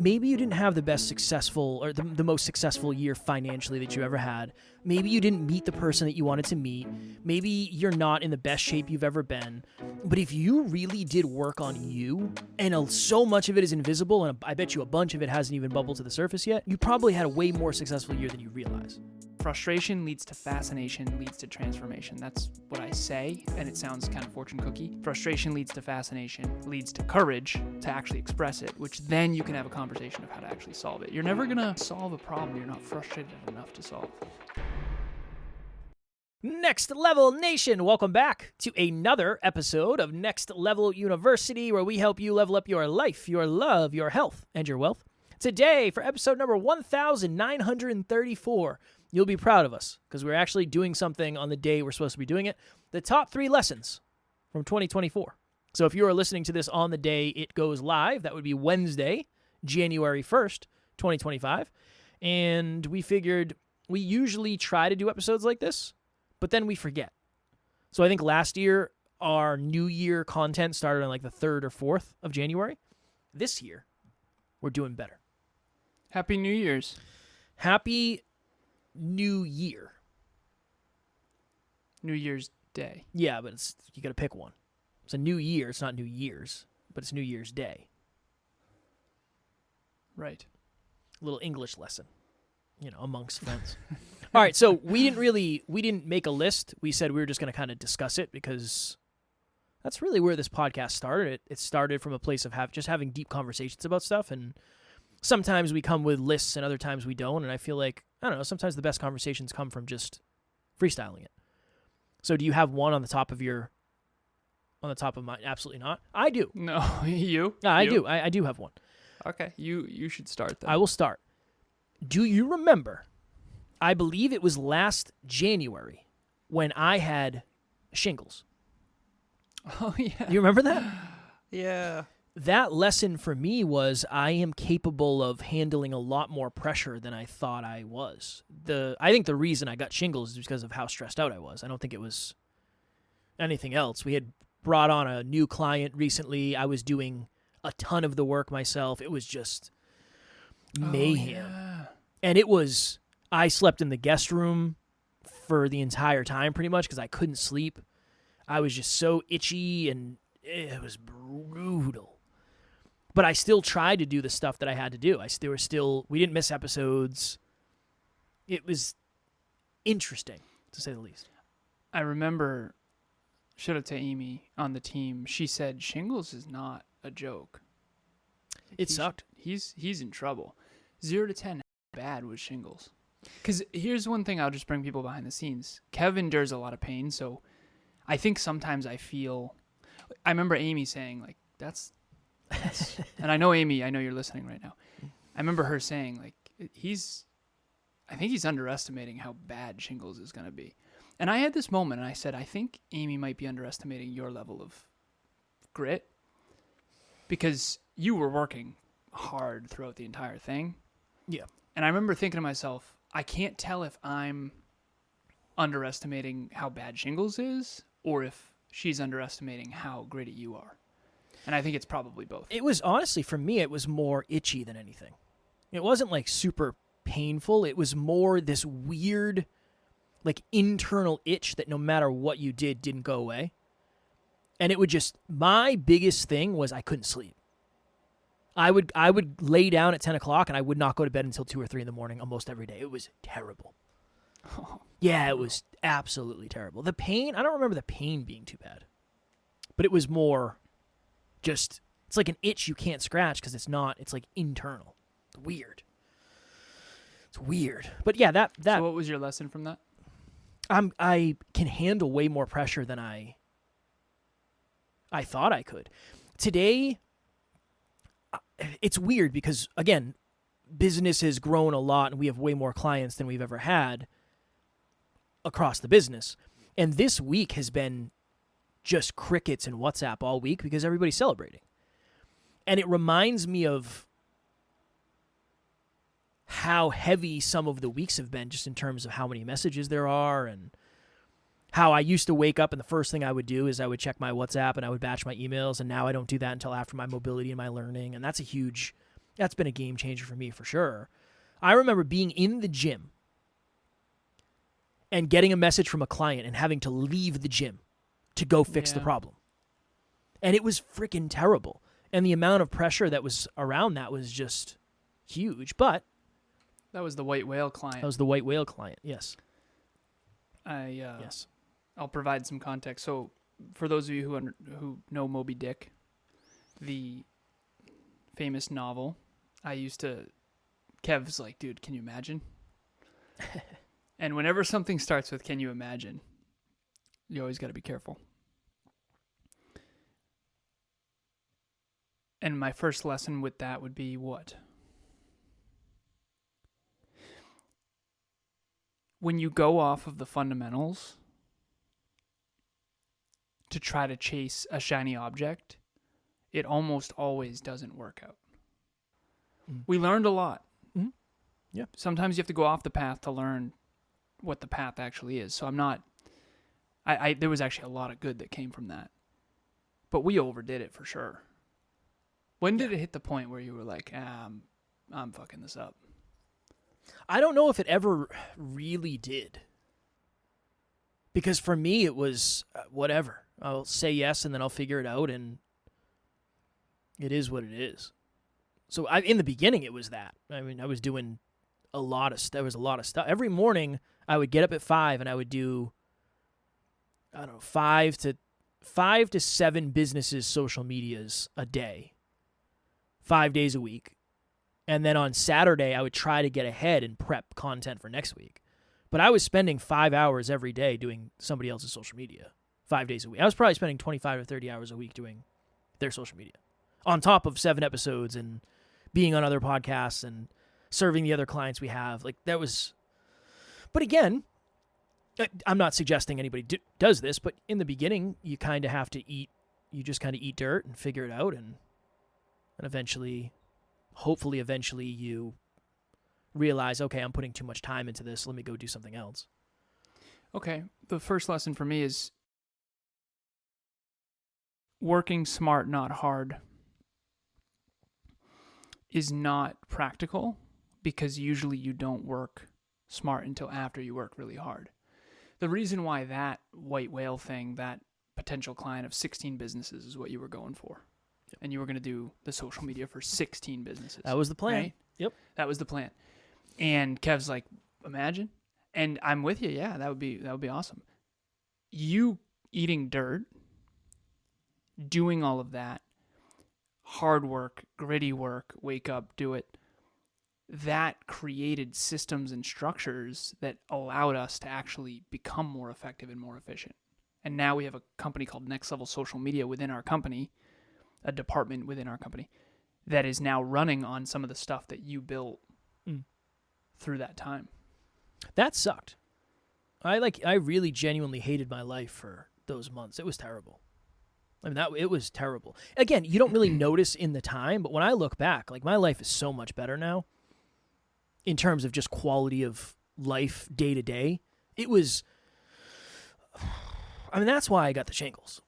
maybe you didn't have the best successful or the most successful year financially that you ever had. Maybe you didn't meet the person that you wanted to meet. Maybe you're not in the best shape you've ever been. But if you really did work on you, and so much of it is invisible, and I bet you a bunch of it hasn't even bubbled to the surface yet, you probably had a way more successful year than you realize. Frustration leads to fascination, leads to transformation. That's what I say, and it sounds kind of fortune cookie. Frustration leads to fascination, leads to courage to actually express it, which then you can have a conversation of how to actually solve it. You're never going to solve a problem you're not frustrated enough to solve. Next Level Nation, welcome back to another episode of Next Level University, where we help you level up your life, your love, your health, and your wealth. Today, for episode number 1934, you'll be proud of us because we're actually doing something on the day we're supposed to be doing it. The top 3 lessons from 2024. So if you are listening to this on the day it goes live, that would be Wednesday, January 1st, 2025. And we figured we usually try to do episodes like this, but then we forget. So I think last year, our New Year content started on like the 3rd or 4th of January. This year, we're doing better. Happy New Year's. Happy New Year. New Year's Day. Yeah, but you got to pick one. It's a new year. It's not New Year's, but it's New Year's Day. Right. A little English lesson, amongst friends. All right, so we didn't make a list. We said we were just going to kind of discuss it because that's really where this podcast started. It started from a place of just having deep conversations about stuff, and sometimes we come with lists and other times we don't, and I feel like, I don't know, sometimes the best conversations come from just freestyling it. So do you have one on the top of mind? Absolutely not. I do. No, you? I do. I do have one. Okay, you should start then. I will start. Do you remember, I believe it was last January, when I had shingles? Oh, yeah. You remember that? Yeah. That lesson for me was I am capable of handling a lot more pressure than I thought I was. I think the reason I got shingles is because of how stressed out I was. I don't think it was anything else. We had brought on a new client recently. I was doing a ton of the work myself. It was just mayhem. Oh, yeah. And I slept in the guest room for the entire time pretty much because I couldn't sleep. I was just so itchy and it was brutal. But I still tried to do the stuff that I had to do. We didn't miss episodes. It was interesting, to say the least. I remember, shout out to Amy on the team, she said shingles is not a joke. It sucked. He's in trouble. 0 to 10, bad with shingles. Because here's one thing I'll just bring people behind the scenes. Kev endures a lot of pain, so I think sometimes I remember Amy saying, like, that's and I know, Amy, I know you're listening right now. I remember her saying, like, I think he's underestimating how bad shingles is going to be. And I had this moment, and I said, I think Amy might be underestimating your level of grit because you were working hard throughout the entire thing. Yeah. And I remember thinking to myself, I can't tell if I'm underestimating how bad shingles is or if she's underestimating how gritty you are. And I think it's probably both. It was, honestly, for me, it was more itchy than anything. It wasn't, like, super painful. It was more this weird, like, internal itch that no matter what you didn't go away. And it would my biggest thing was I couldn't sleep. I would lay down at 10 o'clock and I would not go to bed until 2 or 3 in the morning almost every day. It was terrible. Oh, yeah, it was absolutely terrible. The pain, I don't remember the pain being too bad. But it was more it's like an itch you can't scratch because it's like internal. It's weird. But yeah, that. So what was your lesson from that? I can handle way more pressure than I thought I could. Today, it's weird because, again, business has grown a lot and we have way more clients than we've ever had across the business. And this week has been just crickets and WhatsApp all week because everybody's celebrating. And it reminds me of how heavy some of the weeks have been just in terms of how many messages there are and how I used to wake up and the first thing I would do is I would check my WhatsApp and I would batch my emails, and now I don't do that until after my mobility and my learning, and that's a huge That's been a game changer for me for sure. I remember being in the gym and getting a message from a client and having to leave the gym to go fix the problem. And it was freaking terrible. And the amount of pressure that was around that was just huge. But that was the white whale client. That was the white whale client, yes. Yes. I'll provide some context. So for those of you who know Moby Dick, the famous novel, Kev's like, dude, can you imagine? And whenever something starts with can you imagine, you always got to be careful. And my first lesson with that would be what? When you go off of the fundamentals to try to chase a shiny object, it almost always doesn't work out. We learned a lot. Mm-hmm. Yeah. Sometimes you have to go off the path to learn what the path actually is. So there was actually a lot of good that came from that. But we overdid it for sure. When did it hit the point where you were like, I'm fucking this up? I don't know if it ever really did. Because for me, it was whatever. I'll say yes and then I'll figure it out, and it is what it is. So in the beginning, it was that. I mean, I was doing a lot of stuff. There was a lot of stuff. Every morning, I would get up at 5 and I would do, 5 to 7 businesses' social medias a day, 5 days a week. And then on Saturday, I would try to get ahead and prep content for next week. But I was spending 5 hours every day doing somebody else's social media, 5 days a week. I was probably spending 25 or 30 hours a week doing their social media, on top of 7 episodes and being on other podcasts and serving the other clients we have. Like, that was... But again, I'm not suggesting anybody does this, but in the beginning, you kind of have to eat... You just kind of eat dirt and figure it out, and eventually... Hopefully, eventually you realize, okay, I'm putting too much time into this. Let me go do something else. Okay. The first lesson for me is working smart, not hard, is not practical, because usually you don't work smart until after you work really hard. The reason why that white whale thing, that potential client of 16 businesses is what you were going for. And you were going to do the social media for 16 businesses. That was the plan. Right? Yep. That was the plan. And Kev's like, imagine. And I'm with you. Yeah, that would be awesome. You eating dirt, doing all of that, hard work, gritty work, wake up, do it. That created systems and structures that allowed us to actually become more effective and more efficient. And now we have a company called Next Level Social Media within our company, a department within our company, that is now running on some of the stuff that you built through that time. That sucked. I really genuinely hated my life for those months. It was terrible. I mean, it was terrible. Again, you don't really notice in the time, but when I look back, like, my life is so much better now in terms of just quality of life day to day. It was, I mean, that's why I got the shingles.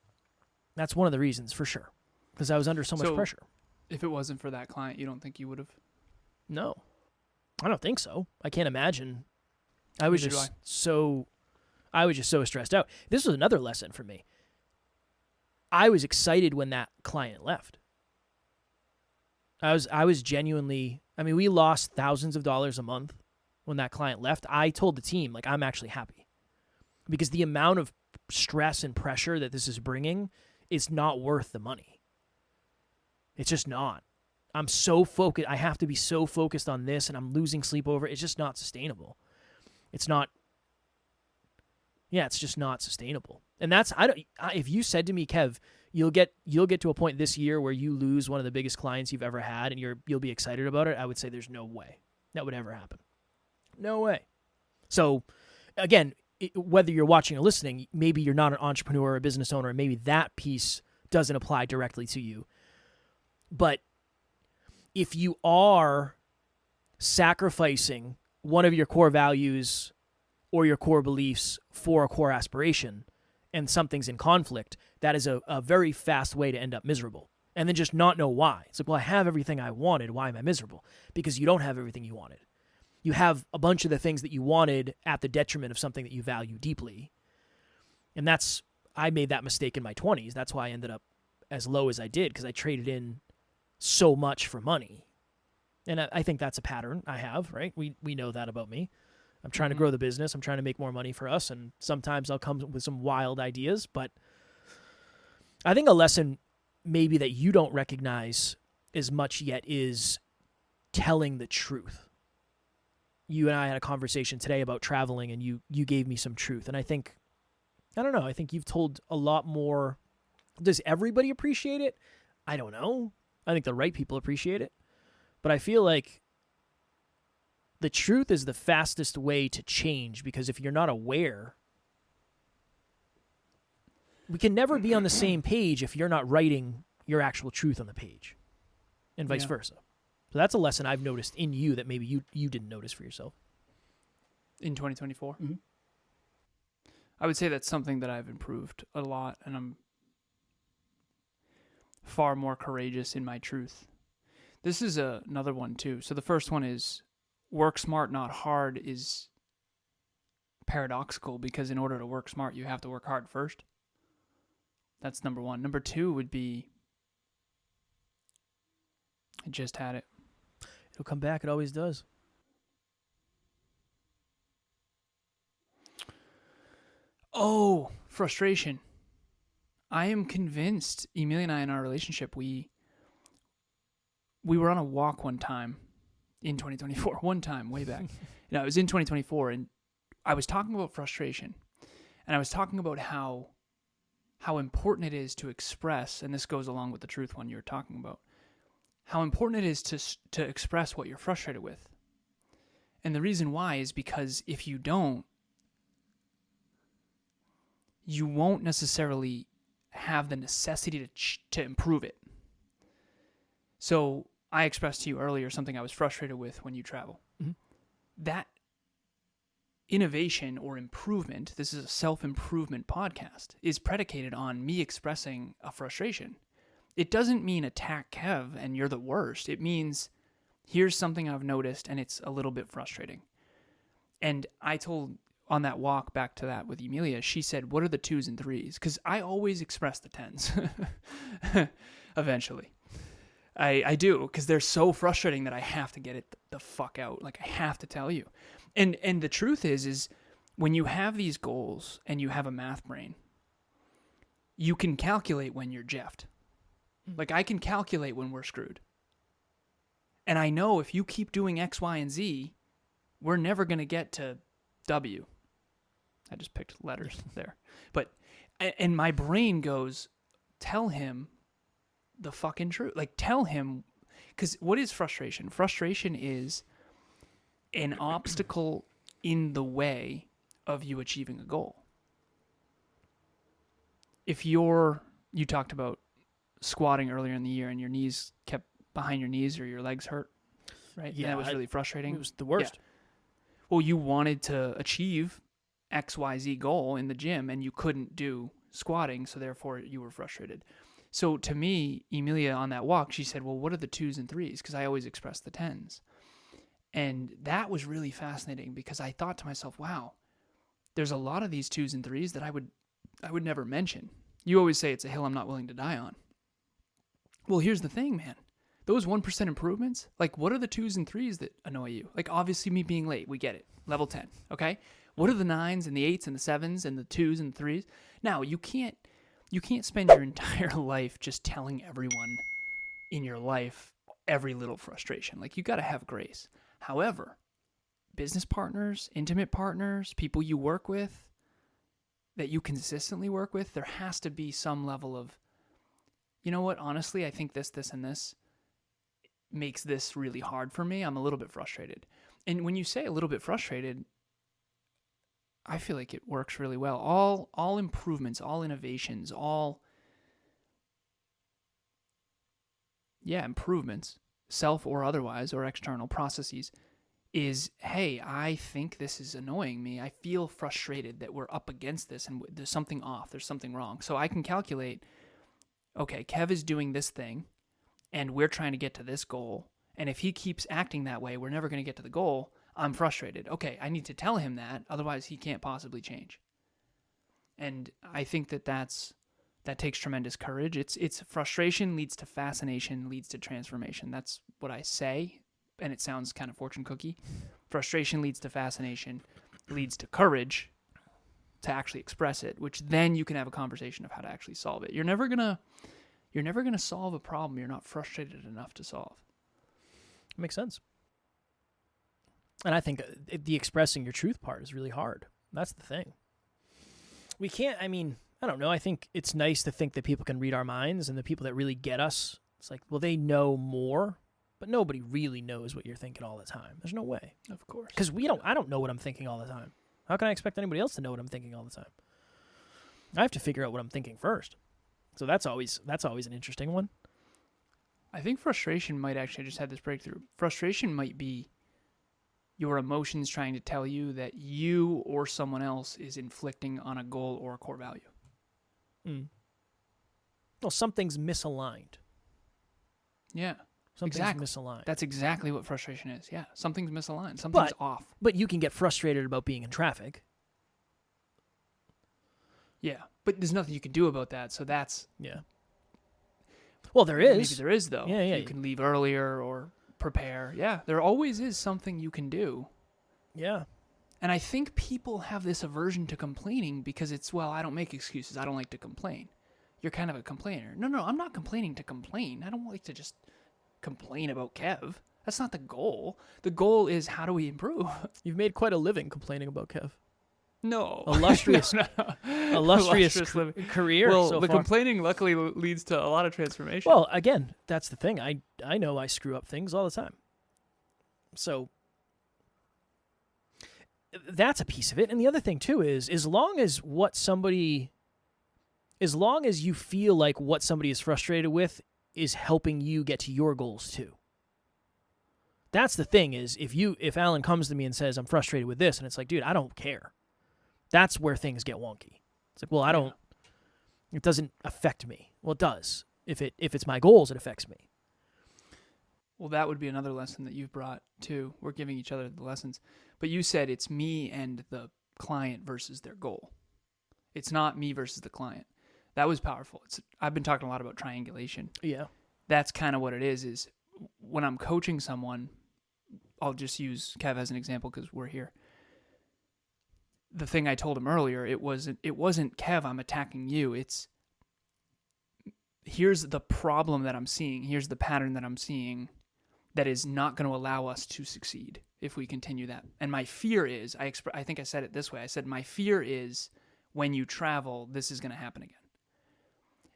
That's one of the reasons for sure. Because I was under so much pressure. If it wasn't for that client, you don't think you would have? No. I don't think so. I can't imagine. I was just so stressed out. This was another lesson for me. I was excited when that client left. I was genuinely, I mean, we lost thousands of dollars a month when that client left. I told the team, like, I'm actually happy. Because the amount of stress and pressure that this is bringing is not worth the money. It's just not. I'm so focused. I have to be so focused on this, and I'm losing sleep over it. It's just not sustainable. It's not. Yeah, it's just not sustainable. And that's, if you said to me, Kev, you'll get to a point this year where you lose one of the biggest clients you've ever had, and you'll be excited about it, I would say there's no way that would ever happen. No way. So, again, whether you're watching or listening, maybe you're not an entrepreneur or a business owner, and maybe that piece doesn't apply directly to you. But if you are sacrificing one of your core values or your core beliefs for a core aspiration and something's in conflict, that is a very fast way to end up miserable. and then just not know why. It's like, well, I have everything I wanted. Why am I miserable? Because you don't have everything you wanted. You have a bunch of the things that you wanted at the detriment of something that you value deeply. And I made that mistake in my 20s. That's why I ended up as low as I did, because I traded in so much for money. And I think that's a pattern I have, right? We know that about me. I'm trying to grow the business. I'm trying to make more money for us. And sometimes I'll come with some wild ideas. But I think a lesson maybe that you don't recognize as much yet is telling the truth. You and I had a conversation today about traveling, and you gave me some truth. And I don't know, I think you've told a lot more. Does everybody appreciate it? I don't know. I think the right people appreciate it. But I feel like the truth is the fastest way to change, because if you're not aware, we can never be on the same page if you're not writing your actual truth on the page, and vice versa. So that's a lesson I've noticed in you that maybe you didn't notice for yourself. In 2024? Mm-hmm. I would say that's something that I've improved a lot, and I'm far more courageous in my truth. This is another one, too. So the first one is work smart, not hard, is paradoxical, because in order to work smart, you have to work hard first. That's number one. Number two would be, I just had it. It'll come back. It always does. Oh, frustration. I am convinced, Emilia and I, in our relationship, we were on a walk one time in 2024. One time, way back. It was in 2024, and I was talking about frustration. And I was talking about how important it is to express, and this goes along with the truth one you were talking about, how important it is to express what you're frustrated with. And the reason why is because if you don't, you won't necessarily have the necessity to improve it. So I expressed to you earlier something I was frustrated with when you travel. Mm-hmm. That innovation or improvement, this is a self-improvement podcast, is predicated on me expressing a frustration. It doesn't mean attack Kev and you're the worst. It means here's something I've noticed and it's a little bit frustrating. And I told on that walk back to that with Emilia, she said, what are the 2s and 3s? Because I always express the 10s eventually. I do, because they're so frustrating that I have to get it the fuck out. Like, I have to tell you. And the truth is when you have these goals and you have a math brain, you can calculate when you're jeffed. Like, I can calculate when we're screwed. And I know if you keep doing X, Y, and Z, we're never going to get to W. I just picked letters there. But, and my brain goes, tell him the fucking truth. Like, tell him, because what is frustration? Frustration is an obstacle in the way of you achieving a goal. If you talked about squatting earlier in the year and your knees kept behind your knees or your legs hurt, right? Yeah. And that was really frustrating. It was the worst. Yeah. Well, you wanted to achieve XYZ goal in the gym and you couldn't do squatting, so therefore you were frustrated. So to me, Emilia on that walk, she said, well, what are the 2s and 3s? Because I always express the 10s. And that was really fascinating because I thought to myself, wow, there's a lot of these 2s and 3s that I would never mention. You always say it's a hill I'm not willing to die on. Well, here's the thing, man. Those 1% improvements, like, what are the 2s and 3s that annoy you? Like, obviously me being late, we get it. Level 10, okay? What are the 9s and the 8s and the 7s and the 2s and the 3s? Now, you can't spend your entire life just telling everyone in your life every little frustration. Like, you got to have grace. However, business partners, intimate partners, people you work with, that you consistently work with, there has to be some level of, you know what, honestly, I think this, and this makes this really hard for me. I'm a little bit frustrated. And when you say a little bit frustrated, I feel like it works really well. All improvements, all innovations, improvements, self or otherwise, or external processes, is, hey, I think this is annoying me. I feel frustrated that we're up against this and there's something off. There's something wrong. So I can calculate, okay, Kev is doing this thing and we're trying to get to this goal. And if he keeps acting that way, we're never going to get to the goal. I'm frustrated. Okay, I need to tell him that. Otherwise, he can't possibly change. And I think that takes tremendous courage. It's frustration leads to fascination, leads to transformation. That's what I say. And it sounds kind of fortune cookie. Frustration leads to fascination, leads to courage to actually express it, which then you can have a conversation of how to actually solve it. You're never gonna solve a problem you're not frustrated enough to solve. Makes sense. And I think the expressing your truth part is really hard. That's the thing. We can't, I don't know. I think it's nice to think that people can read our minds, and the people that really get us, it's like, well, they know more, but nobody really knows what you're thinking all the time. There's no way. Of course. Because I don't know what I'm thinking all the time. How can I expect anybody else to know what I'm thinking all the time? I have to figure out what I'm thinking first. So that's always an interesting one. I think frustration might actually, I just had this breakthrough. Frustration might be your emotions trying to tell you that you or someone else is inflicting on a goal or a core value. Well, something's misaligned. Yeah. Something's misaligned. That's exactly what frustration is. Yeah. Something's misaligned. Something's off. But you can get frustrated about being in traffic. Yeah. But there's nothing you can do about that. So that's... Yeah. Well, there is. Maybe there is, though. Yeah. You can leave earlier or prepare. Yeah. There always is something you can do. Yeah. And I think people have this aversion to complaining because it's, well, I don't make excuses. I don't like to complain. You're kind of a complainer. No, I'm not complaining to complain. I don't like to just complain about Kev. That's not the goal. The goal is, how do we improve? You've made quite a living complaining about Kev. No. Illustrious career well, so the far. Complaining luckily leads to a lot of transformation. Well, again, that's the thing. I know I screw up things all the time. So that's a piece of it. And the other thing too is, as long as you feel like what somebody is frustrated with is helping you get to your goals too. That's the thing is, if Alan comes to me and says, I'm frustrated with this, and it's like, dude, I don't care. That's where things get wonky. It's like, well, it doesn't affect me. Well, it does. If it's my goals, it affects me. Well, that would be another lesson that you've brought too. We're giving each other the lessons. But you said it's me and the client versus their goal. It's not me versus the client. That was powerful. I've been talking a lot about triangulation. Yeah. That's kind of what it is when I'm coaching someone, I'll just use Kev as an example because we're here. The thing I told him earlier, it wasn't Kev, I'm attacking you. It's, here's the problem that I'm seeing. Here's the pattern that I'm seeing that is not going to allow us to succeed if we continue that. And my fear is, I think I said it this way. I said, my fear is when you travel, this is going to happen again.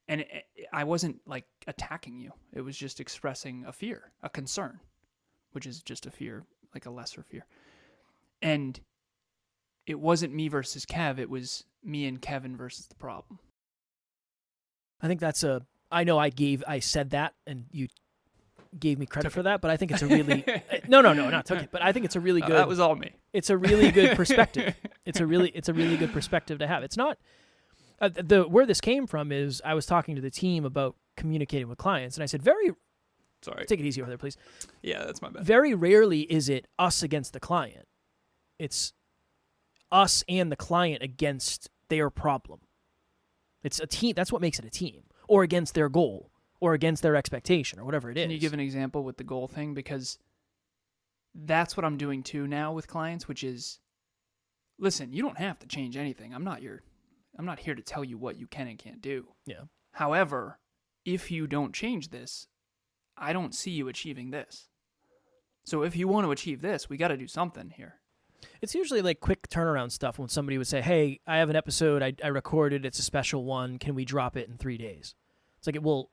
And I wasn't like attacking you. It was just expressing a fear, a concern, which is just a fear, like a lesser fear. And it wasn't me versus Kev. It was me and Kevin versus the problem. I think I know I said that and you gave me credit for that, but I think it's a really, no, not took it, but I think it's a really good, that was all me. It's a really good perspective. It's a really good perspective to have. It's not, where this came from is I was talking to the team about communicating with clients, and I said, Sorry. Take it easy over there, please. Yeah, that's my bad. Very rarely is it us against the client. It's us and the client against their problem. It's a team. That's what makes it a team, or against their goal, or against their expectation, or whatever it is. Can you give an example with the goal thing? Because that's what I'm doing too now with clients, which is, listen, you don't have to change anything. I'm not here to tell you what you can and can't do. Yeah. However, if you don't change this, I don't see you achieving this. So if you want to achieve this, we got to do something here. It's usually like quick turnaround stuff when somebody would say, hey, I have an episode I recorded. It's a special one. Can we drop it in 3 days? It's like, well,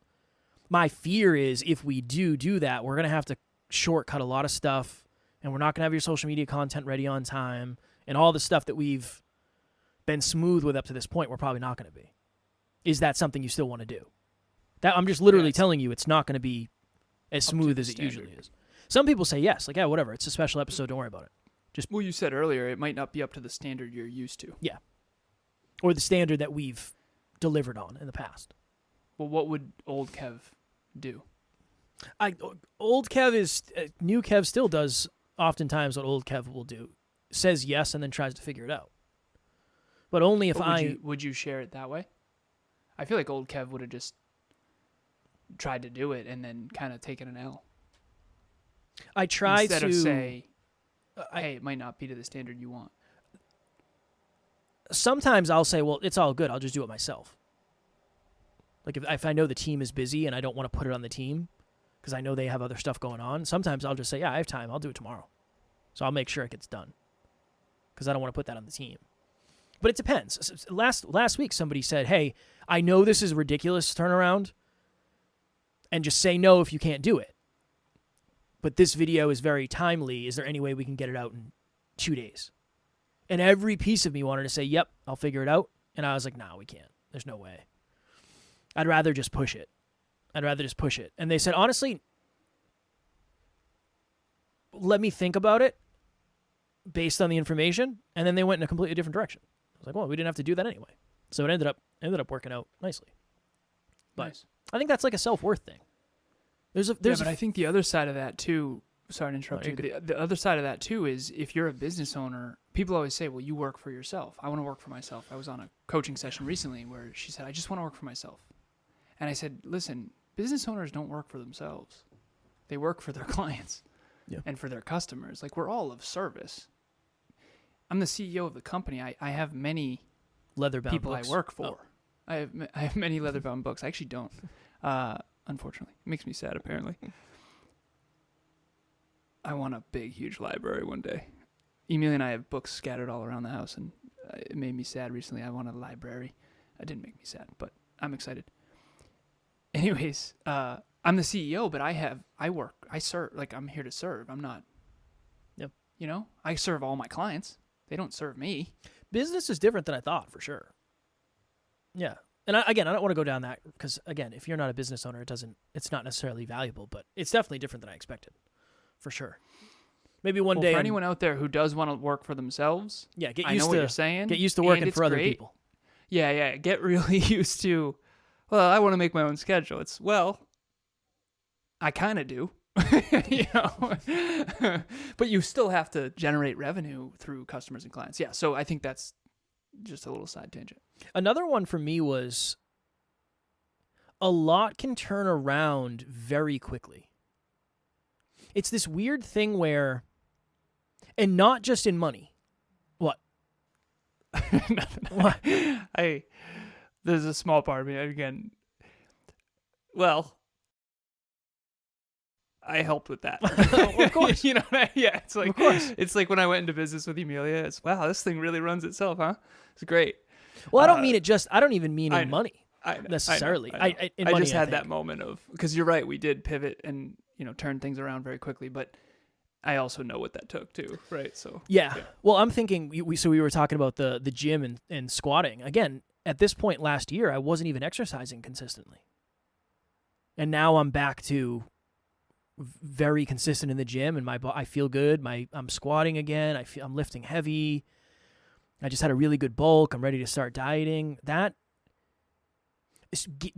my fear is if we do that, we're going to have to shortcut a lot of stuff, and we're not going to have your social media content ready on time, and all the stuff that we've been smooth with up to this point, we're probably not going to be. Is that something you still want to do? That I'm just literally telling you it's not going to be as smooth as it usually is. Some people say yes, like, yeah, whatever, it's a special episode, don't worry about it. Well, you said earlier, it might not be up to the standard you're used to. Yeah. Or the standard that we've delivered on in the past. Well, what would old Kev do? Old Kev is new Kev still does oftentimes what old Kev will do, says yes and then tries to figure it out. But only if would you share it that way? I feel like old Kev would have just tried to do it and then kind of taken an L. I try instead to of say, hey, it might not be to the standard you want. Sometimes I'll say, well, it's all good. I'll just do it myself. Like if I know the team is busy and I don't want to put it on the team because I know they have other stuff going on, sometimes I'll just say, yeah, I have time. I'll do it tomorrow. So I'll make sure it gets done because I don't want to put that on the team. But it depends. Last week, somebody said, hey, I know this is a ridiculous turnaround and just say no if you can't do it. But this video is very timely. Is there any way we can get it out in 2 days? And every piece of me wanted to say, yep, I'll figure it out. And I was like, no, we can't. There's no way. I'd rather just push it. And they said, honestly, let me think about it based on the information. And then they went in a completely different direction. I was like, well, we didn't have to do that anyway. So it ended up working out nicely. But nice. I think that's like a self-worth thing. But I think the other side of that too, sorry to interrupt you, the other side of that too is if you're a business owner, people always say, well, you work for yourself. I want to work for myself. I was on a coaching session recently where she said, I just want to work for myself. And I said, listen, business owners don't work for themselves. They work for their clients and for their customers. Like, we're all of service. I'm the CEO of the company. I have many leather-bound people books. I work for. Oh. I have many leather-bound books. I actually don't. Unfortunately. It makes me sad, apparently. I want a big, huge library one day. Emilia and I have books scattered all around the house, and it made me sad recently. I want a library. It didn't make me sad, but I'm excited. Anyways, I'm the CEO, but I serve, like, I'm here to serve. I'm not, I serve all my clients. They don't serve me. Business is different than I thought, for sure. Yeah. And I don't want to go down that because, again, if you're not a business owner, it's not necessarily valuable, but it's definitely different than I expected, for sure. Maybe one day. For anyone out there who does want to work for themselves, get used I know what you're saying. Get used to working for other people. Yeah. Get really used to, well, I want to make my own schedule. I kind of do, but you still have to generate revenue through customers and clients. Yeah. So I think that's just a little side tangent. Another one for me was a lot can turn around very quickly. It's this weird thing where, and not just in money. What? What? There's a small part of me, again, well, I helped with that. Of course. It's like, of course. It's like when I went into business with Emilia, it's, wow, this thing really runs itself, huh? It's great. Well, I don't mean it I don't even mean in money necessarily. I just had that moment of, because you're right, we did pivot and, turn things around very quickly, but I also know what that took too, right? So yeah. Well, I'm thinking, we were talking about the gym and squatting. Again, at this point last year, I wasn't even exercising consistently. And now I'm back to very consistent in the gym, and I feel good. I'm squatting again. I'm lifting heavy. I just had a really good bulk. I'm ready to start dieting.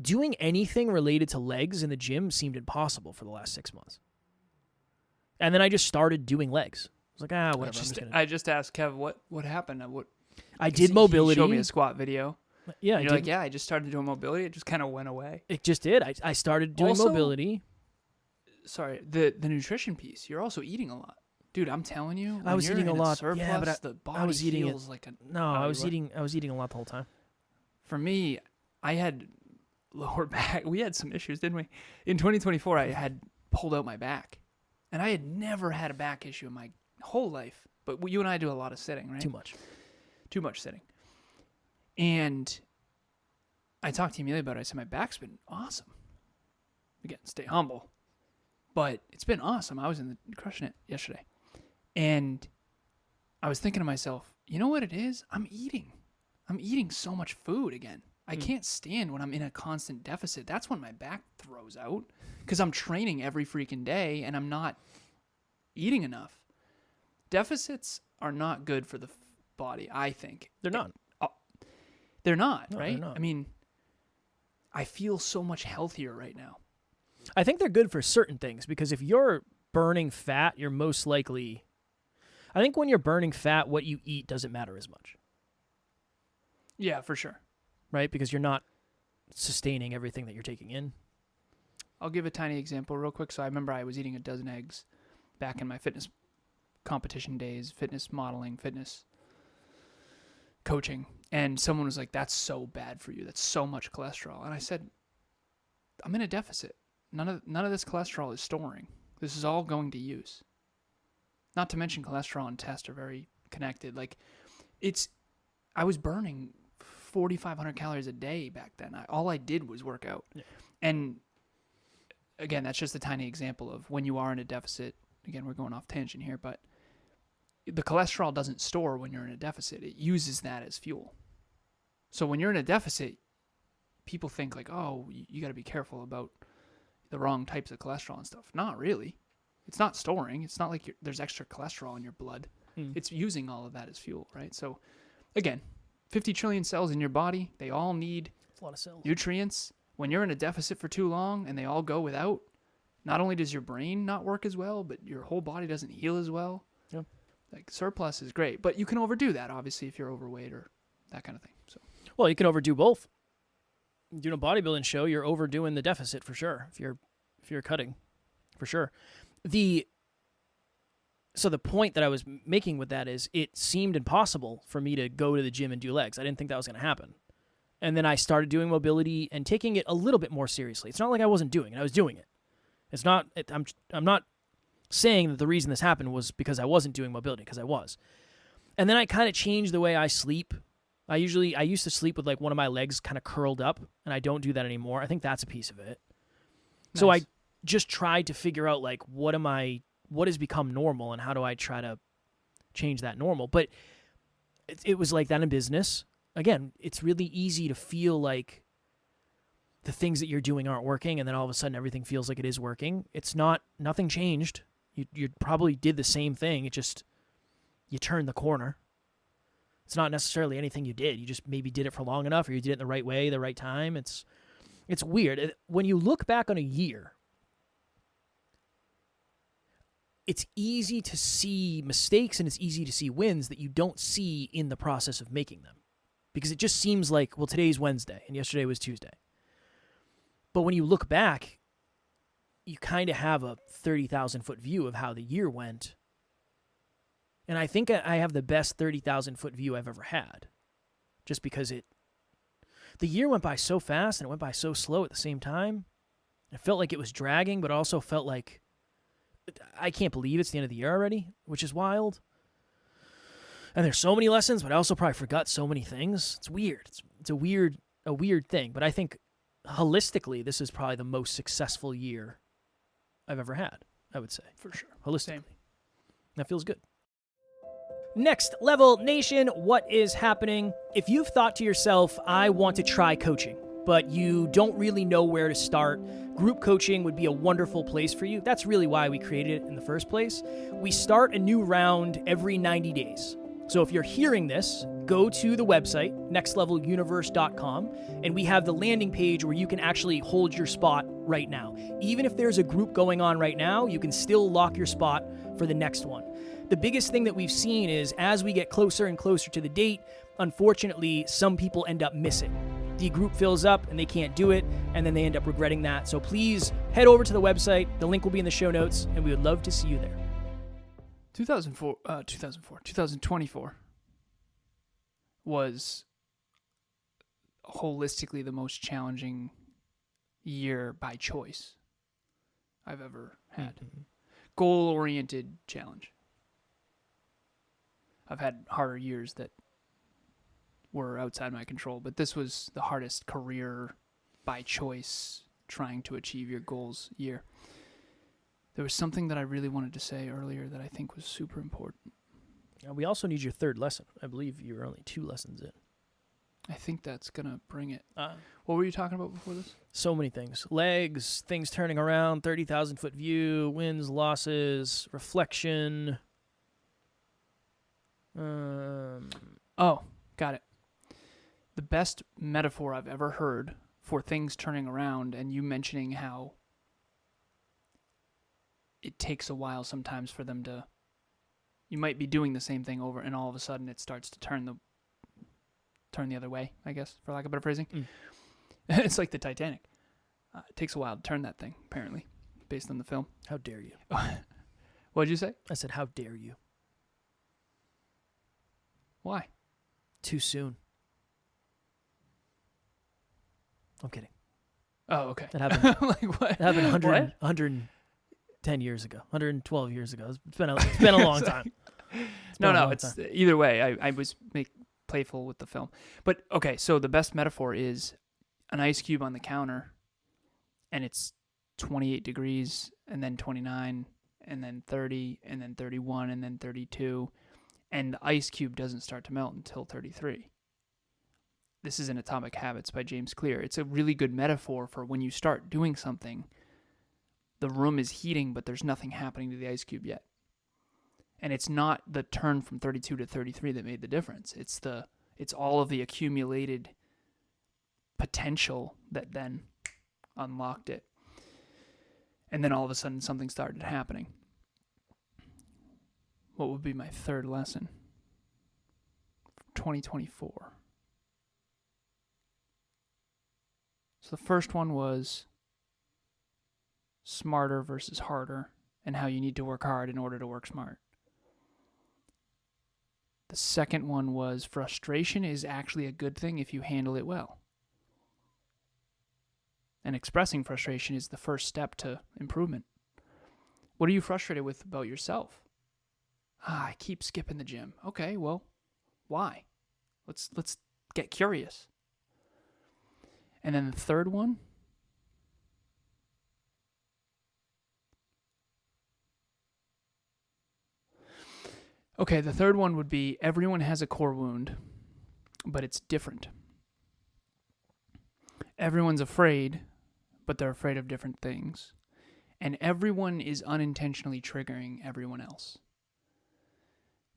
Doing anything related to legs in the gym seemed impossible for the last 6 months. And then I just started doing legs. I was like, whatever. I just asked Kev what happened. I did mobility. He showed me a squat video. Yeah, and you're like, I just started doing mobility. It just kind of went away. It just did. I started doing mobility. Sorry, the nutrition piece. You're also eating a lot, dude. I'm telling you, I was eating a lot. Surplus, yeah, but the body feels like a. No, I was eating a lot the whole time. For me, I had lower back. We had some issues, didn't we? In 2024, I had pulled out my back, and I had never had a back issue in my whole life. But you and I do a lot of sitting, right? Too much sitting. And I talked to Emilia about it. I said, my back's been awesome. Again, stay humble. But it's been awesome. I was crushing it yesterday. And I was thinking to myself, you know what it is? I'm eating so much food again. I can't stand when I'm in a constant deficit. That's when my back throws out because I'm training every freaking day and I'm not eating enough. Deficits are not good for the body, I think. They're not. They're not, right? They're not. I mean, I feel so much healthier right now. I think they're good for certain things because if you're burning fat, you're most likely. I think when you're burning fat, what you eat doesn't matter as much. Yeah, for sure. Right? Because you're not sustaining everything that you're taking in. I'll give a tiny example real quick. So I remember I was eating a dozen eggs back in my fitness competition days, fitness modeling, fitness coaching. And someone was like, that's so bad for you. That's so much cholesterol. And I said, I'm in a deficit. None of this cholesterol is storing. This is all going to use. Not to mention cholesterol and test are very connected. Like I was burning 4,500 calories a day back then. All I did was work out. Yeah. And again, that's just a tiny example of when you are in a deficit. Again, we're going off tangent here, but the cholesterol doesn't store when you're in a deficit. It uses that as fuel. So when you're in a deficit, people think like, oh, you got to be careful about the wrong types of cholesterol and stuff. Not really. It's not storing. It's not like there's extra cholesterol in your blood. It's using all of that as fuel, right? So again, 50 trillion cells in your body. They all need a lot of cells. Nutrients. When you're in a deficit for too long and they all go without, not only does your brain not work as well, but your whole body doesn't heal as well. Yep. Like surplus is great, but you can overdo that, obviously, if you're overweight or that kind of thing. So, well, you can overdo both. Doing a bodybuilding show, you're overdoing the deficit for sure. If you're cutting, for sure. So the point that I was making with that is it seemed impossible for me to go to the gym and do legs. I didn't think that was going to happen. And then I started doing mobility and taking it a little bit more seriously. It's not like I wasn't doing it. I was doing it. It's not. I'm not saying that the reason this happened was because I wasn't doing mobility, because I was. And then I kind of changed the way I sleep. I used to sleep with like one of my legs kind of curled up, and I don't do that anymore. I think that's a piece of it. Nice. So I just tried to figure out like what has become normal and how do I try to change that normal. But it was like that in business. Again, it's really easy to feel like the things that you're doing aren't working, and then all of a sudden everything feels like it is working. It's not. Nothing changed. You probably did the same thing. It just, you turned the corner. It's not necessarily anything you did. You just maybe did it for long enough, or you did it in the right way, the right time. It's weird. When you look back on a year, it's easy to see mistakes and it's easy to see wins that you don't see in the process of making them. Because it just seems like, well, today's Wednesday and yesterday was Tuesday. But when you look back, you kind of have a 30,000-foot view of how the year went. And I think I have the best 30,000-foot view I've ever had. Just because the year went by so fast and it went by so slow at the same time. It felt like it was dragging, but also felt like, I can't believe it's the end of the year already, which is wild. And there's so many lessons, but I also probably forgot so many things. It's weird. It's a weird thing. But I think holistically, this is probably the most successful year I've ever had, I would say. For sure. Holistically. Same. That feels good. Next Level Nation, what is happening? If you've thought to yourself, I want to try coaching, but you don't really know where to start, group coaching would be a wonderful place for you. That's really why we created it in the first place. We start a new round every 90 days. So if you're hearing this, go to the website, nextleveluniverse.com, and we have the landing page where you can actually hold your spot right now. Even if there's a group going on right now, you can still lock your spot for the next one. The biggest thing that we've seen is as we get closer and closer to the date, unfortunately, some people end up missing. The group fills up and they can't do it, and then they end up regretting that. So please head over to the website. The link will be in the show notes, and we would love to see you there. 2024 was holistically the most challenging year by choice I've ever had. Mm-hmm. Goal-oriented challenge. I've had harder years that were outside my control, but this was the hardest career by choice trying to achieve your goals year. There was something that I really wanted to say earlier that I think was super important. We also need your third lesson. I believe you were only 2 lessons in. I think that's going to bring it. What were you talking about before this? So many things. Legs, things turning around, 30,000-foot view, wins, losses, reflection. Oh, got it. The best metaphor I've ever heard for things turning around, and you mentioning how it takes a while sometimes for them to, you might be doing the same thing over, and all of a sudden it starts to turn the other way, I guess, for lack of better phrasing. It's like the Titanic. It takes a while to turn that thing, apparently, based on the film. How dare you? What'd you say? I said, how dare you? Why? Too soon. I'm kidding. Oh, okay. That happened. Like what? It happened 100, What? 110 years ago, 112 years ago. It's been a long time. It's either way. I was playful with the film. But okay, so the best metaphor is an ice cube on the counter, and it's 28 degrees, and then 29, and then 30, and then 31, and then 32, and the ice cube doesn't start to melt until 33. This is in Atomic Habits by James Clear. It's a really good metaphor for when you start doing something, the room is heating, but there's nothing happening to the ice cube yet. And it's not the turn from 32 to 33 that made the difference. It's all of the accumulated potential that then unlocked it. And then all of a sudden something started happening. What would be my third lesson? 2024. So the first one was smarter versus harder, and how you need to work hard in order to work smart. The second one was frustration is actually a good thing if you handle it well. And expressing frustration is the first step to improvement. What are you frustrated with about yourself? I keep skipping the gym. Okay, well, why? Let's get curious. And then the third one, the third one would be everyone has a core wound, but it's different. Everyone's afraid, but they're afraid of different things. And everyone is unintentionally triggering everyone else.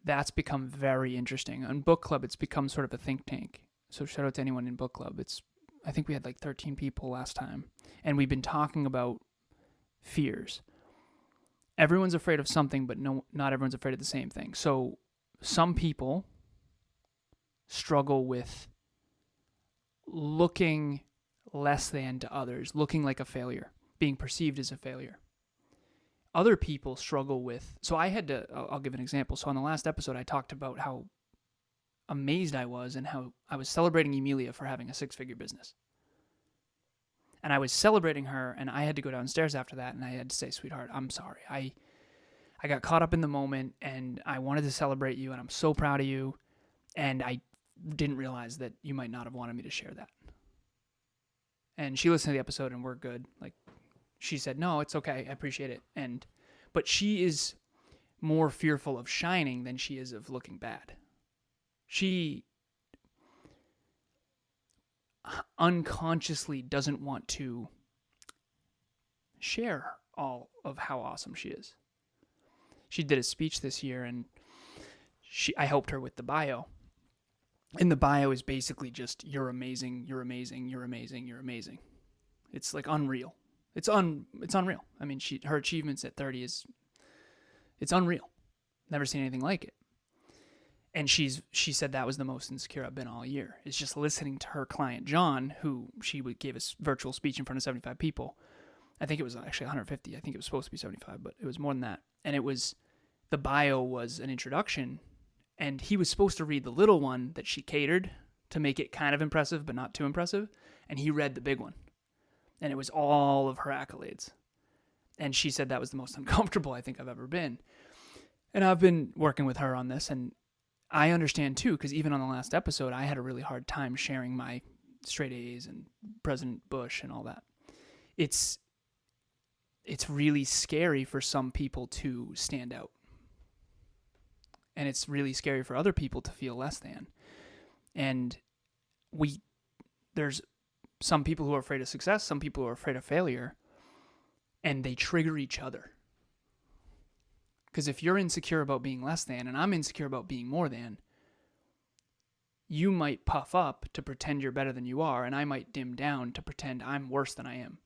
That's become very interesting. On book club, it's become sort of a think tank. So shout out to anyone in book club. I think we had like 13 people last time, and we've been talking about fears. Everyone's afraid of something, but not everyone's afraid of the same thing. So some people struggle with looking less than to others, looking like a failure, being perceived as a failure. Other people struggle with, I'll give an example. So on the last episode, I talked about how amazed I was and how I was celebrating Emilia for having a 6-figure business. And I was celebrating her, and I had to go downstairs after that, and I had to say, sweetheart, I'm sorry. I got caught up in the moment, and I wanted to celebrate you, and I'm so proud of you, and I didn't realize that you might not have wanted me to share that. And she listened to the episode, and we're good. Like, she said, no, it's okay. I appreciate it. But she is more fearful of shining than she is of looking bad. She unconsciously doesn't want to share all of how awesome she is. She did a speech this year, and I helped her with the bio. And the bio is basically just, you're amazing, you're amazing, you're amazing, you're amazing. It's like unreal. It's unreal. I mean, her achievements at 30 it's unreal. Never seen anything like it. And she said that was the most insecure I've been all year. It's just listening to her client, John, who she gave a virtual speech in front of 75 people. I think it was actually 150. I think it was supposed to be 75, but it was more than that. And the bio was an introduction, and he was supposed to read the little one that she catered to make it kind of impressive, but not too impressive. And he read the big one. And it was all of her accolades. And she said that was the most uncomfortable I think I've ever been. And I've been working with her on this, and I understand too, because even on the last episode, I had a really hard time sharing my straight A's and President Bush and all that. It's really scary for some people to stand out. And it's really scary for other people to feel less than. And there's some people who are afraid of success, some people who are afraid of failure, and they trigger each other. Because if you're insecure about being less than, and I'm insecure about being more than, you might puff up to pretend you're better than you are, and I might dim down to pretend I'm worse than I am.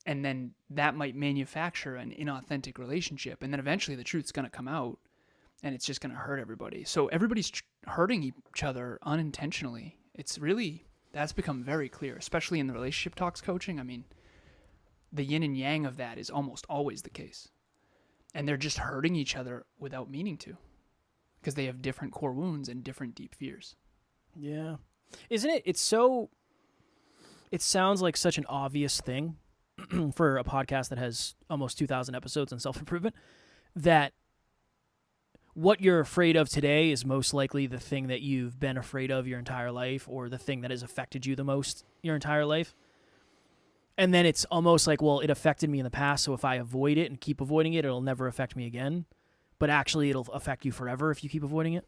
And then that might manufacture an inauthentic relationship. And then eventually the truth's going to come out, and it's just going to hurt everybody. So everybody's hurting each other unintentionally. It's really, that's become very clear, especially in the relationship talks coaching. I mean, the yin and yang of that is almost always the case. And they're just hurting each other without meaning to, because they have different core wounds and different deep fears. Yeah. Isn't it? It sounds like such an obvious thing for a podcast that has almost 2,000 episodes on self-improvement, that what you're afraid of today is most likely the thing that you've been afraid of your entire life, or the thing that has affected you the most your entire life. And then it's almost like, well, it affected me in the past, so if I avoid it and keep avoiding it, it'll never affect me again. But actually, it'll affect you forever if you keep avoiding it.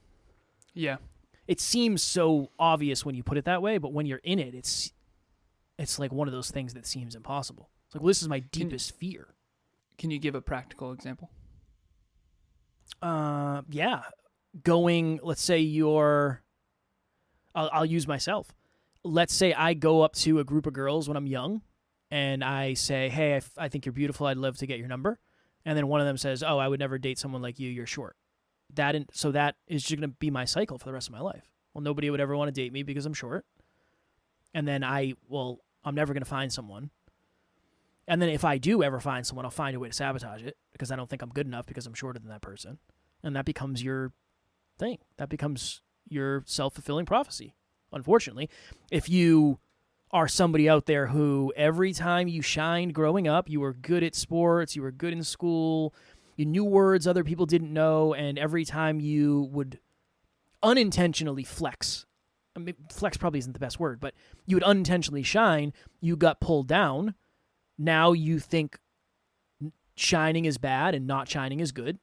Yeah. It seems so obvious when you put it that way, but when you're in it, it's like one of those things that seems impossible. It's like, well, this is my deepest fear. Can you give a practical example? Yeah. Let's say I'll use myself. Let's say I go up to a group of girls when I'm young, and I say, hey, I think you're beautiful. I'd love to get your number. And then one of them says, oh, I would never date someone like you. You're short. So that is just going to be my cycle for the rest of my life. Well, nobody would ever want to date me because I'm short. And then I'm never going to find someone. And then if I do ever find someone, I'll find a way to sabotage it because I don't think I'm good enough because I'm shorter than that person. And that becomes your thing. That becomes your self-fulfilling prophecy, unfortunately. If you are somebody out there who every time you shined growing up, you were good at sports, you were good in school, you knew words other people didn't know, and every time you would unintentionally flex, I mean, flex probably isn't the best word, but you would unintentionally shine, you got pulled down. Now you think shining is bad and not shining is good.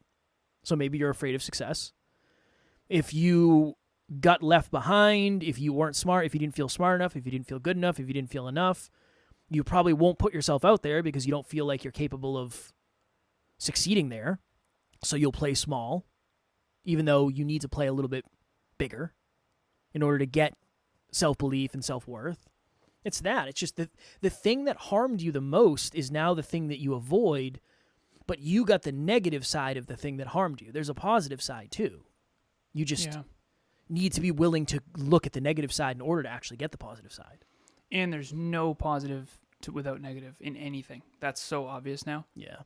So maybe you're afraid of success. If you got left behind, if you weren't smart, if you didn't feel smart enough, if you didn't feel good enough, if you didn't feel enough, you probably won't put yourself out there because you don't feel like you're capable of succeeding there. So you'll play small, even though you need to play a little bit bigger in order to get self-belief and self-worth. It's that. It's just the thing that harmed you the most is now the thing that you avoid, but you got the negative side of the thing that harmed you. There's a positive side too. You just need to be willing to look at the negative side in order to actually get the positive side. And there's no positive without negative in anything. That's so obvious now. Yeah.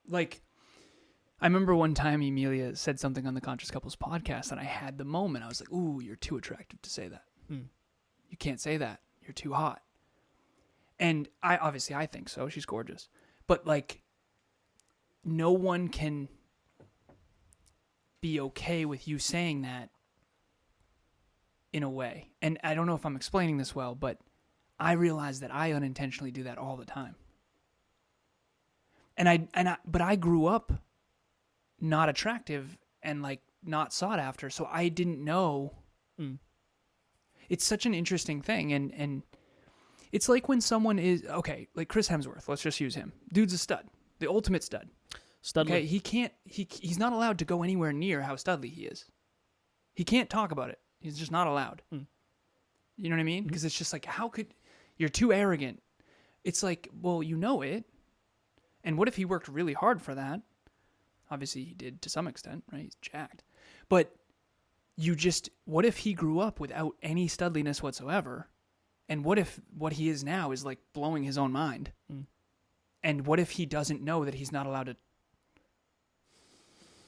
Like, I remember one time Emilia said something on the Conscious Couples podcast, and I had the moment. I was like, ooh, you're too attractive to say that. You can't say that. You're too hot. And I think so. She's gorgeous. But, like, no one can be okay with you saying that in a way. And I don't know if I'm explaining this well, but I realize that I unintentionally do that all the time. But I grew up not attractive and like not sought after, so I didn't know. It's such an interesting thing, and it's like when someone is like Chris Hemsworth. Let's just use him. Dude's a stud, the ultimate stud. Studly. Okay, he's not allowed to go anywhere near how studly he is. He can't talk about it. He's just not allowed. You know what I mean? Because it's just like, you're too arrogant. It's like, well, you know it. And what if he worked really hard for that? Obviously he did to some extent, right? He's jacked. But what if he grew up without any studliness whatsoever? And what if what he is now is like blowing his own mind? And what if he doesn't know that he's not allowed to?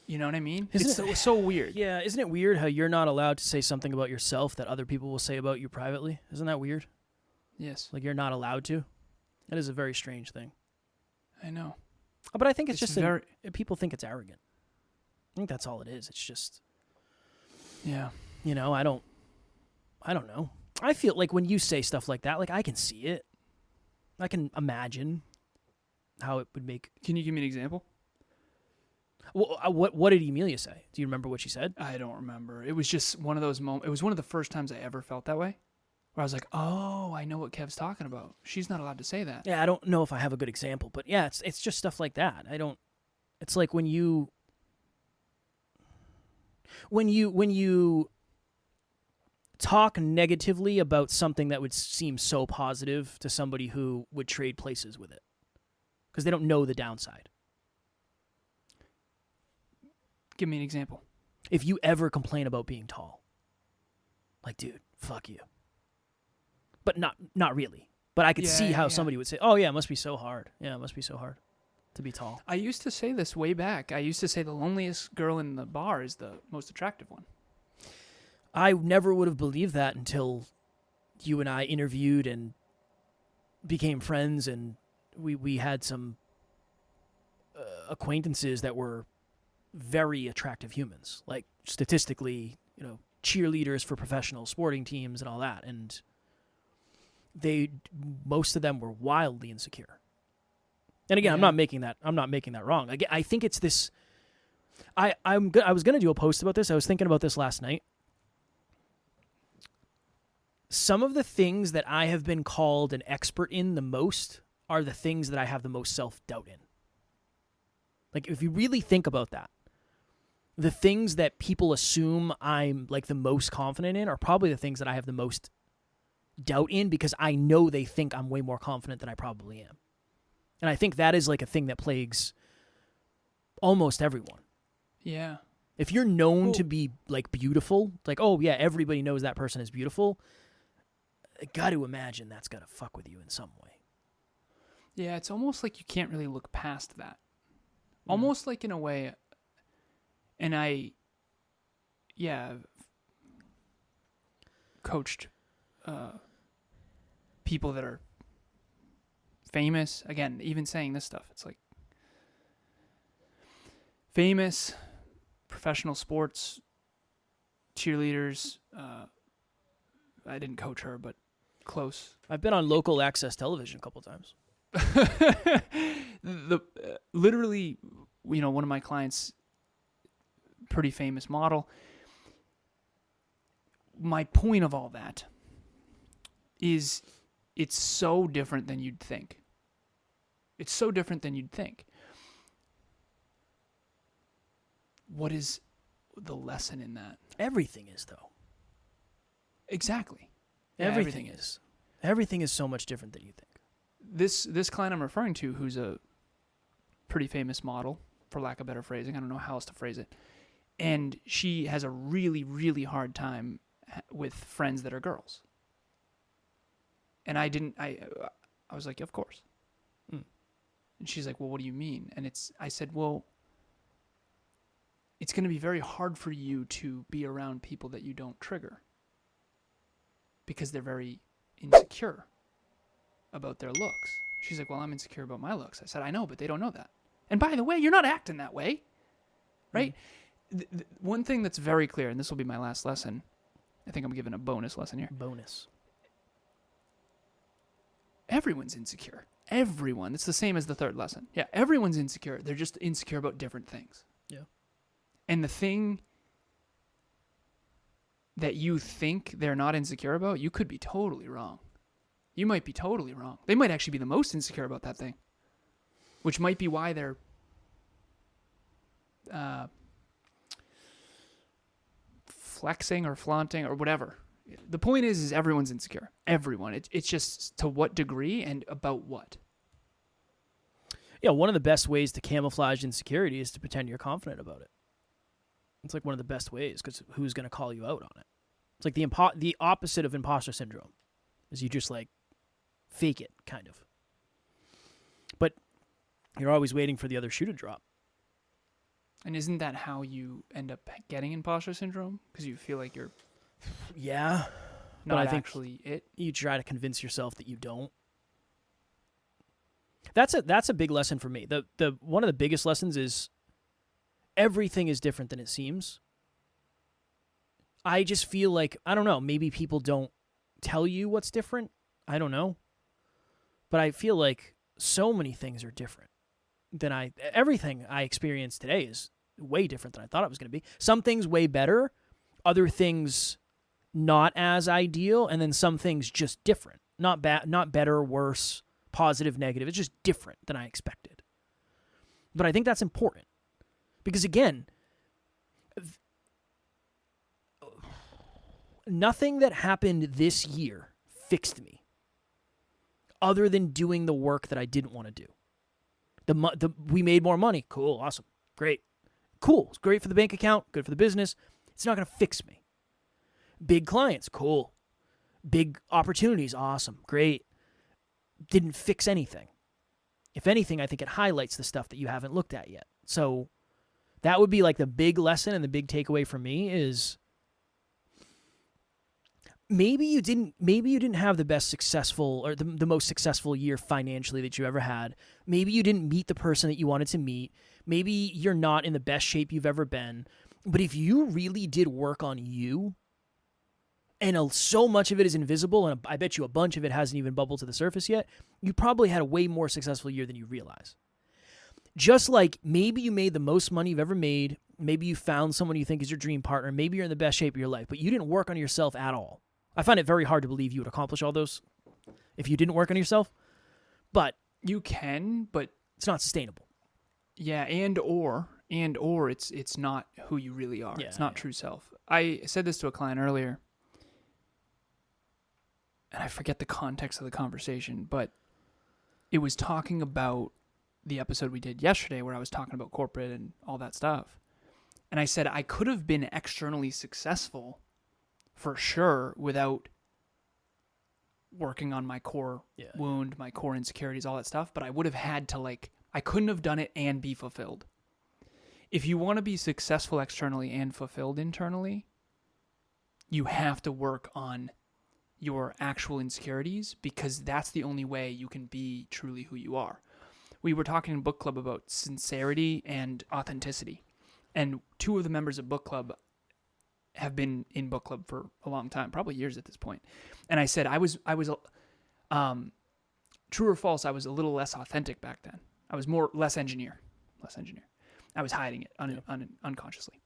You know what I mean? It's so weird. Yeah, isn't it weird how you're not allowed to say something about yourself that other people will say about you privately? Isn't that weird? Yes. Like you're not allowed to? That is a very strange thing. I know. But I think it's just people think it's arrogant. I think that's all it is. It's just, yeah. You know, I don't know. I feel like when you say stuff like that, like I can see it. I can imagine how it would make. Can you give me an example? Well, what did Emilia say? Do you remember what she said? I don't remember. It was just one of those moments. It was one of the first times I ever felt that way, where I was like, oh, I know what Kev's talking about. She's not allowed to say that. Yeah, I don't know if I have a good example, but yeah, it's just stuff like that. It's like when you talk negatively about something that would seem so positive to somebody who would trade places with it because they don't know the downside. Give me an example. If you ever complain about being tall, like, dude, fuck you. But not really. But I could see how somebody would say, oh, yeah, it must be so hard. Yeah, it must be so hard to be tall. I used to say this way back. I used to say the loneliest girl in the bar is the most attractive one. I never would have believed that until you and I interviewed and became friends, and we had some acquaintances that were very attractive humans, like statistically, cheerleaders for professional sporting teams and all that, and most of them were wildly insecure. And again, I'm not making that wrong. Again, I think it's this. I was gonna do a post about this. I was thinking about this last night. Some of the things that I have been called an expert in the most are the things that I have the most self-doubt in. Like, if you really think about that, the things that people assume I'm like the most confident in are probably the things that I have the most doubt in because I know they think I'm way more confident than I probably am. And I think that is like a thing that plagues almost everyone. Yeah. If you're known to be like beautiful, like, oh yeah, everybody knows that person is beautiful, I got to imagine that's got to fuck with you in some way. Yeah, it's almost like you can't really look past that. Almost like in a way, and coached people that are famous. Again, even saying this stuff, it's like famous, professional sports, cheerleaders. I didn't coach her, but close. I've been on local access television a couple times. Literally, one of my clients, pretty famous model. My point of all that is it's so different than you'd think. It's so different than you'd think. What is the lesson in that? Everything is, though. Exactly. Yeah, everything is. Everything is so much different than you think. This client I'm referring to, who's a pretty famous model, for lack of better phrasing, I don't know how else to phrase it, and she has a really, really hard time with friends that are girls. And I was like, of course. And she's like, well, what do you mean? And I said, well, it's going to be very hard for you to be around people that you don't trigger because they're very insecure about their looks. She's like, well, I'm insecure about my looks. I said, I know, but they don't know that. And by the way, you're not acting that way, right? One thing that's very clear, and this will be my last lesson. I think I'm giving a bonus lesson here. Bonus. Everyone's insecure. Everyone. It's the same as the third lesson. Yeah, everyone's insecure. They're just insecure about different things. Yeah. And the thing that you think they're not insecure about, you could be totally wrong. You might be totally wrong. They might actually be the most insecure about that thing, which might be why they're flexing or flaunting or whatever. The point is everyone's insecure. Everyone. It's just to what degree and about what. Yeah, one of the best ways to camouflage insecurity is to pretend you're confident about it. It's like one of the best ways because who's going to call you out on it? It's like the opposite of imposter syndrome is you just like fake it, kind of. But you're always waiting for the other shoe to drop. And isn't that how you end up getting imposter syndrome? Because you feel like you're not but I think actually it. You try to convince yourself that you don't. That's a big lesson for me. The one of the biggest lessons is everything is different than it seems. I just feel like, I don't know, maybe people don't tell you what's different. I don't know. But I feel like so many things are different than everything I experience today is way different than I thought it was going to be. Some things way better, other things not as ideal, and then some things just different. Not better, worse, positive, negative. It's just different than I expected. But I think that's important. Because again, nothing that happened this year fixed me other than doing the work that I didn't want to do. We made more money. Cool. Awesome. Great. Cool. It's great for the bank account. Good for the business. It's not going to fix me. Big clients. Cool. Big opportunities. Awesome. Great. Didn't fix anything. If anything, I think it highlights the stuff that you haven't looked at yet. So that would be like the big lesson and the big takeaway for me is maybe you didn't have the best successful or the most successful year financially that you ever had. Maybe you didn't meet the person that you wanted to meet. Maybe you're not in the best shape you've ever been. But if you really did work on you, and so much of it is invisible, and I bet you a bunch of it hasn't even bubbled to the surface yet, you probably had a way more successful year than you realize. Just like maybe you made the most money you've ever made, maybe you found someone you think is your dream partner, maybe you're in the best shape of your life, but you didn't work on yourself at all. I find it very hard to believe you would accomplish all those if you didn't work on yourself, but you can, but it's not sustainable. Yeah, and or it's not who you really are. Yeah, it's not true self. I said this to a client earlier, and I forget the context of the conversation, but it was talking about the episode we did yesterday where I was talking about corporate and all that stuff. And I said I could have been externally successful for sure without working on my core wound, my core insecurities, all that stuff, but I would have had to I couldn't have done it and be fulfilled. If you want to be successful externally and fulfilled internally, you have to work on your actual insecurities because that's the only way you can be truly who you are. We were talking in book club about sincerity and authenticity. And two of the members of book club have been in book club for a long time, probably years at this point. And I said, I was true or false, I was a little less authentic back then. I was less engineer. I was hiding it unconsciously.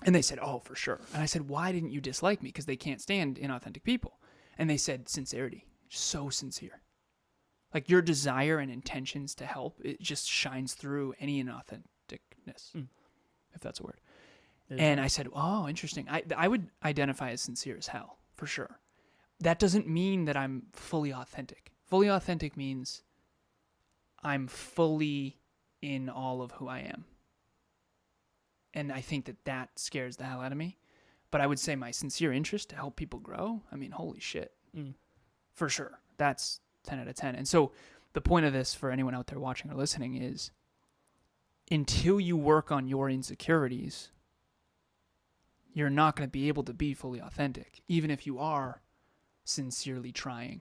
And they said, oh, for sure. And I said, why didn't you dislike me? Because they can't stand inauthentic people. And they said, sincerity. So sincere. Like your desire and intentions to help, it just shines through any inauthenticness, if that's a word. And I said, oh, interesting. I would identify as sincere as hell, for sure. That doesn't mean that I'm fully authentic. Fully authentic means I'm fully in all of who I am. And I think that scares the hell out of me. But I would say my sincere interest to help people grow, I mean, holy shit. For sure. That's 10 out of 10. And so the point of this for anyone out there watching or listening is until you work on your insecurities, you're not going to be able to be fully authentic, even if you are sincerely trying.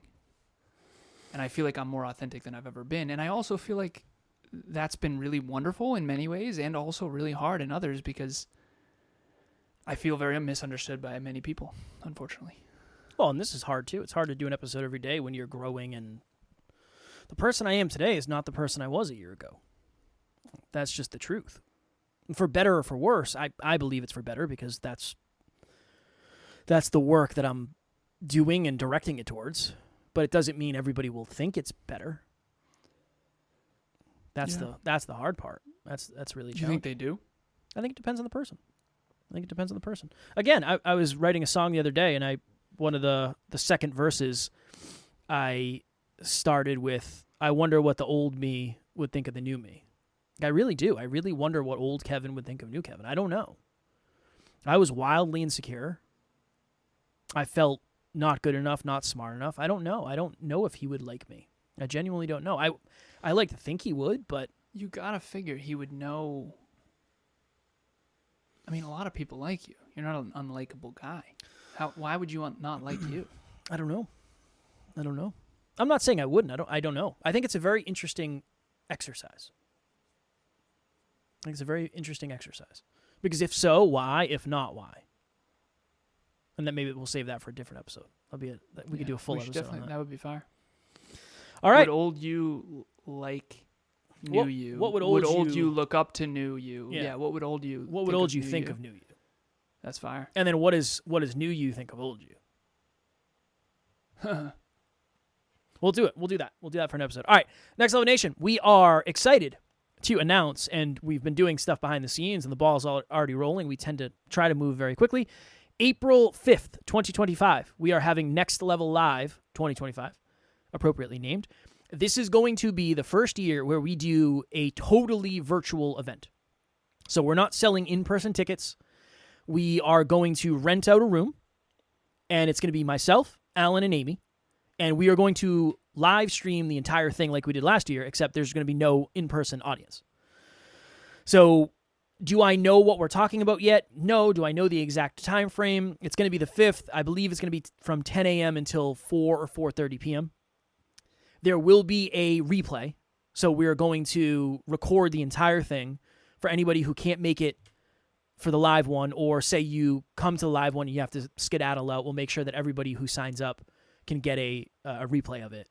And I feel like I'm more authentic than I've ever been. And I also feel like that's been really wonderful in many ways and also really hard in others because I feel very misunderstood by many people, unfortunately. Well, and this is hard too. It's hard to do an episode every day when you're growing, and the person I am today is not the person I was a year ago. That's just the truth. For better or for worse, I believe it's for better because that's the work that I'm doing and directing it towards. But it doesn't mean everybody will think it's better. That's the hard part. That's really challenging. Do you think they do? I think it depends on the person. Again, I was writing a song the other day, and one of the second verses, I started with, I wonder what the old me would think of the new me. I really do. I really wonder what old Kevin would think of new Kevin. I don't know. I was wildly insecure. I felt not good enough, not smart enough. I don't know. I don't know if he would like me. I genuinely don't know. I like to think he would, but... You gotta figure he would know. I mean, a lot of people like you. You're not an unlikable guy. Why would you not like you? I don't know. I'm not saying I wouldn't. I don't know. I think it's a very interesting exercise. Because if so, why? If not, why? And then maybe we'll save that for a different episode. We could do a full episode on that. That would be fire. All right. Would old you like new you? What would old you look up to new you? Yeah. What would old you? What would old you think of new you? That's fire. And then what does new you think of old you? We'll do it. We'll do that. We'll do that for an episode. All right. Next Level Nation, we are excited to announce, and we've been doing stuff behind the scenes, and the ball's already rolling. We tend to try to move very quickly. April 5th, 2025, we are having Next Level Live 2025, appropriately named. This is going to be the first year where we do a totally virtual event. So we're not selling in-person tickets. We are going to rent out a room, and it's going to be myself, Alan, and Amy, and we are going to live stream the entire thing like we did last year, except there's going to be no in-person audience. So do I know what we're talking about yet? No. Do I know the exact time frame? It's going to be the 5th. I believe it's going to be from 10 a.m. until 4 or 4:30 p.m. There will be a replay, so we're going to record the entire thing for anybody who can't make it for the live one, or say you come to the live one and you have to skedaddle out. We'll make sure that everybody who signs up can get a replay of it.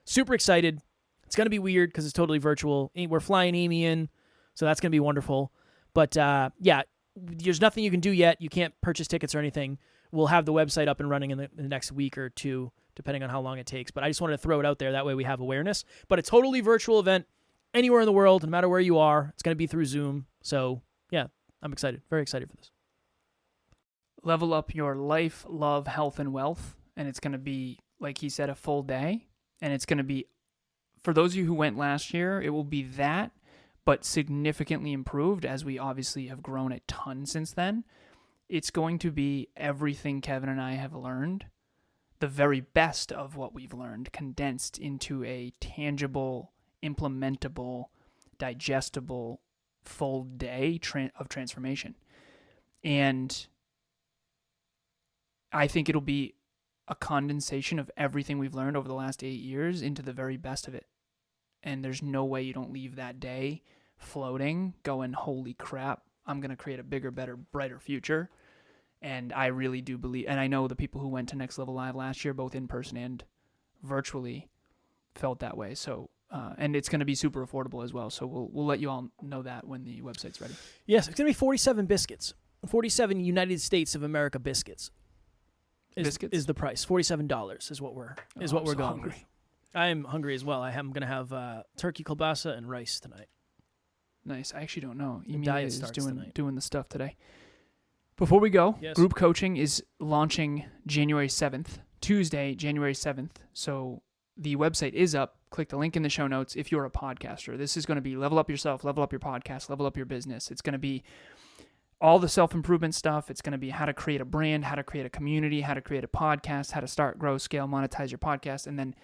Super excited. It's going to be weird because it's totally virtual. We're flying Amy in, so that's going to be wonderful. But, yeah, there's nothing you can do yet. You can't purchase tickets or anything. We'll have the website up and running in the next week or two, depending on how long it takes. But I just wanted to throw it out there. That way we have awareness. But a totally virtual event anywhere in the world, no matter where you are. It's going to be through Zoom. So, yeah, I'm excited. Very excited for this. Level up your life, love, health, and wealth. And it's going to be, like he said, a full day. And it's going to be, for those of you who went last year, it will be that, but significantly improved, as we obviously have grown a ton since then. It's going to be everything Kevin and I have learned, the very best of what we've learned, condensed into a tangible, implementable, digestible, full day of transformation. And I think it'll be a condensation of everything we've learned over the last 8 years into the very best of it. And there's no way you don't leave that day floating, going, holy crap, I'm going to create a bigger, better, brighter future. And I really do believe, and I know the people who went to Next Level Live last year, both in person and virtually, felt that way. So, and it's going to be super affordable as well. So we'll let you all know that when the website's ready. Yes, it's going to be 47 biscuits. 47 United States of America biscuits. Is the price. $47 is what we're going hungry. with. I am hungry as well. I'm going to have turkey kielbasa and rice tonight. Nice. I actually don't know. Diet is starts tonight. doing the stuff today. Before we go, yes. Group coaching is launching January 7th, Tuesday, January 7th. So the website is up. Click the link in the show notes if you're a podcaster. This is going to be level up yourself, level up your podcast, level up your business. It's going to be all the self-improvement stuff. It's going to be how to create a brand, how to create a community, how to create a podcast, how to start, grow, scale, monetize your podcast, and then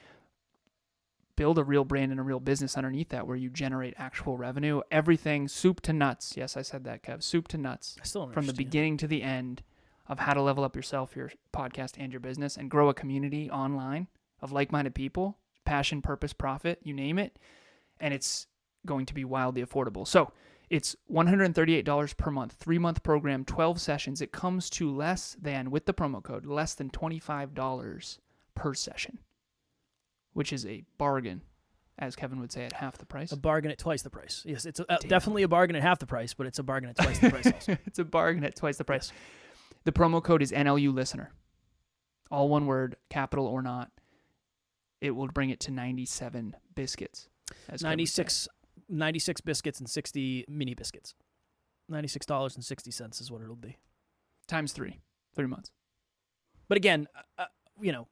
build a real brand and a real business underneath that where you generate actual revenue. Everything, soup to nuts. Yes, I said that, Kev. Soup to nuts. I still don't from the understand. beginning to the end of how to level up yourself, your podcast, and your business, and grow a community online of like-minded people, passion, purpose, profit, you name it. And it's going to be wildly affordable. So it's $138 per month, 3-month program, 12 sessions. It comes to less than, with the promo code, less than $25 per session, which is a bargain, as Kevin would say, at half the price. A bargain at twice the price. Yes, it's definitely a bargain at half the price, but it's a bargain at twice the price also. It's a bargain at twice the price. Yes. The promo code is NLU listener. All one word, capital or not. It will bring it to 97 biscuits. 96 biscuits and 60 mini biscuits. $96.60 is what it'll be. Times 3 months. But again,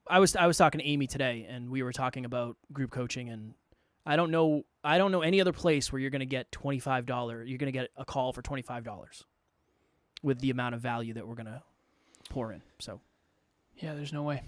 I was talking to Amy today, and we were talking about group coaching, and I don't know any other place where you're going to get $25. You're going to get a call for $25 with the amount of value that we're going to pour in. So, yeah, there's no way.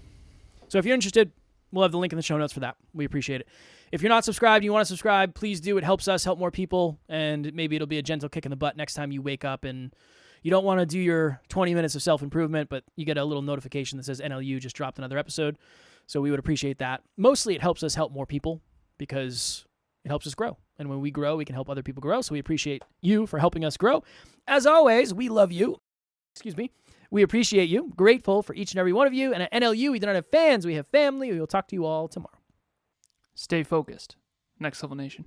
So if you're interested, we'll have the link in the show notes for that. We appreciate it. If you're not subscribed and you want to subscribe, please do. It helps us help more people, and maybe it'll be a gentle kick in the butt next time you wake up and you don't want to do your 20 minutes of self-improvement, but you get a little notification that says NLU just dropped another episode. So we would appreciate that. Mostly it helps us help more people because it helps us grow. And when we grow, we can help other people grow. So we appreciate you for helping us grow. As always, we love you. Excuse me. We appreciate you. Grateful for each and every one of you. And at NLU, we do not have fans. We have family. We will talk to you all tomorrow. Stay focused. Next Level Nation.